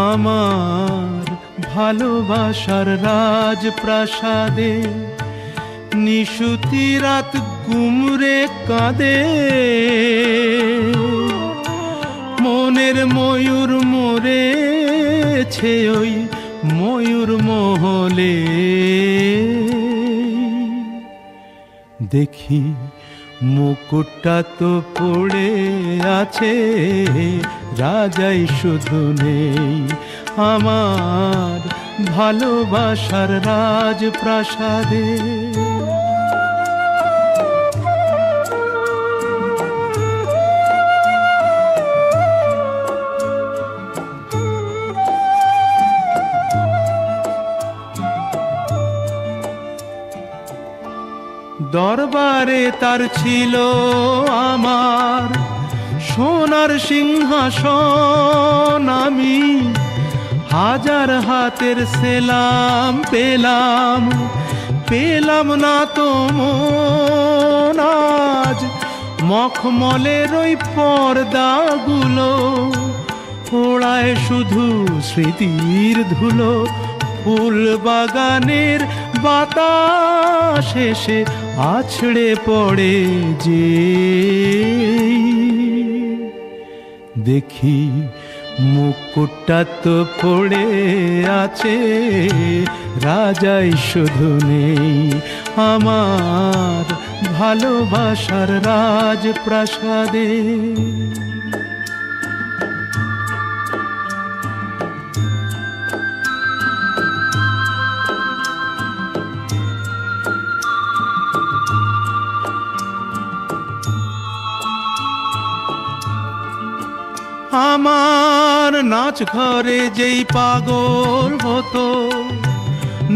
আমার ভালোবাসার রাজপ্রাসাদে নিশুতি রাত গুমরে কাঁদে, মনের ময়ূর মরেছে ওই ময়ূর মহলে। দেখি মুকুটটা তো পড়ে আছে, রাজাই শুধু নেই আমার ভালোবাসার রাজপ্রাসাদে। দরবারে তার ছিল আমার সোনার সিংহাসন, আমি হাজার হাতের সেলাম পেলাম, পেলাম না তো মন আজ মখমলের ওই পর্দাগুলো, ওড়ায় শুধু স্মৃতির ধুলো। ফুল বাগানের বাতাস এসে আছড়ে পড়ে যে, দেখি মুকুটটা তো পড়ে আছে, রাজাই শুধু নেই আমার ভালোবাসার রাজপ্রাসাদে। আমার নাচ ঘরে যেই পাগল হতো,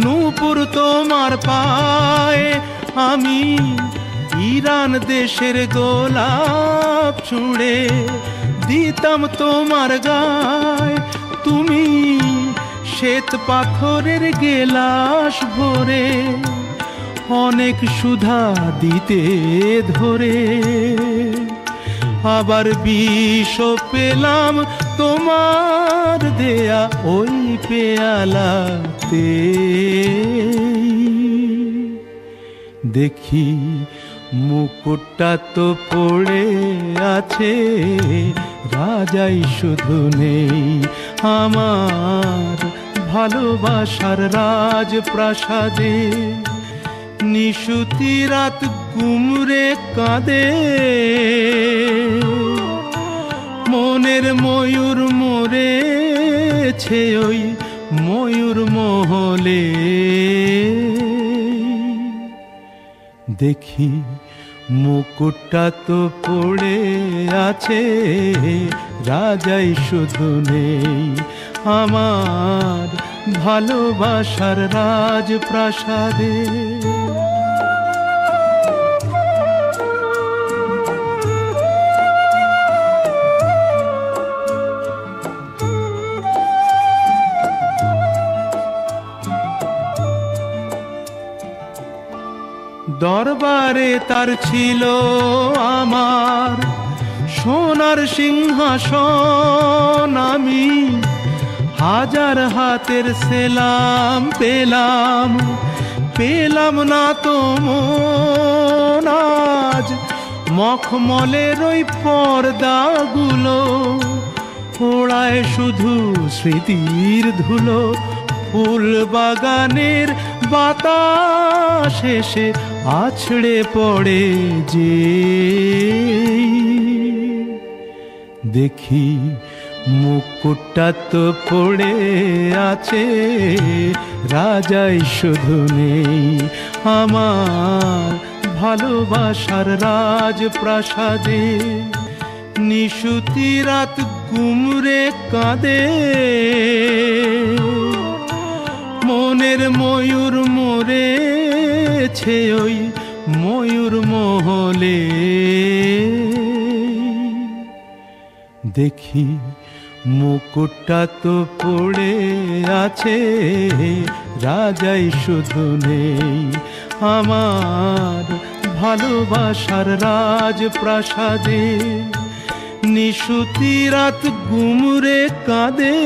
নূপুর তোমার পায়ে, আমি ইরান দেশের গোলাপ ছুঁড়ে দিতাম তোমার গায়ে। তুমি শ্বেত পাথরের গেলাস ভরে অনেক সুধা দিতে ধরে, আবার বিষ পেলাম তোমার দেয়া ওই পেয়ালাতে। দেখি মুকুটটা তো পড়ে আছে, রাজাই শুধু নেই আমার ভালোবাসার রাজপ্রাসাদে। নিশুতি রাত গুমরে কাঁদে, মনের ময়ূর মরেছে ওই ময়ূর মহলে। দেখি মুকুটটা তো পড়ে আছে, রাজাই শুধু নেই আমার ভালোবাসার রাজপ্রাসাদে। দরবারে তার ছিল আমার সোনার সিংহাসন, আমি হাজার হাতের সেলাম পেলাম, পেলাম না তো মন আজ মখমলের ওই পর্দাগুলো, ওড়ায় শুধু স্মৃতির ধুলো। ফুল বাগানের বাতাস এসে আছড়ে পড়ে যে, দেখি মুকুটটা তো পড়ে আছে, রাজাই শুধু নেই আমার ভালোবাসার রাজপ্রাসাদে। নিশুতি রাত গুমরে কাঁদে, মনের ময়ূর মরেছে ওই ময়ূর মহলে। দেখি মুকুটটা তো পড়ে আছে, রাজাই শুধু নেই। আমার ভালোবাসার রাজপ্রাসাদে নিশুতি রাত গুমরে কাঁদে।